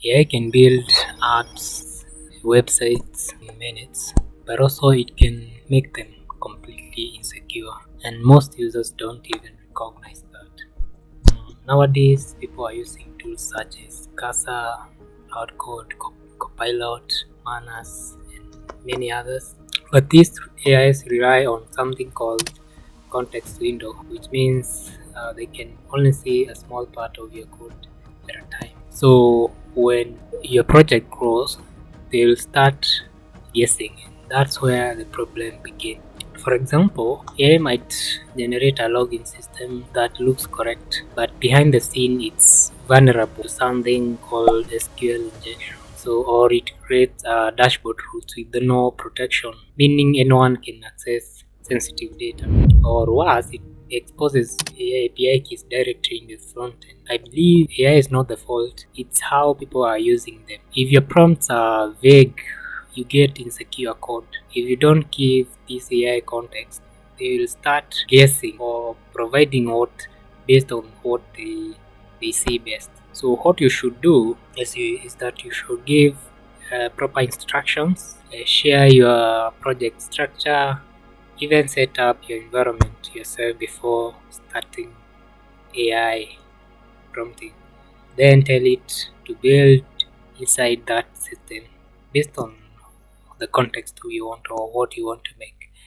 AI can build apps, websites in minutes, but also it can make them completely insecure, and most users don't even recognize that. Nowadays, people are using tools such as Casa, Hardcoded, Copilot, Manas, and many others. But these AIs rely on something called context window, which means they can only see a small part of your code at a time. So when your project grows, they will start guessing. That's where the problem begins. For example, AI might generate a login system that looks correct, but behind the scene it's vulnerable to something called SQL injection. So, or it creates a dashboard routes with no protection, meaning anyone can access sensitive data. Or worse, it exposes AI API keys directly in the front end. I believe AI is not the fault, it's how people are using them. If your prompts are vague, you get insecure code. If you don't give this AI context, they will start guessing or providing what based on what they see best. So what you should do is that you should give proper instructions, share your project structure, even set up your environment yourself before starting AI prompting. Then tell it to build inside that system based on the context we want or what you want to make.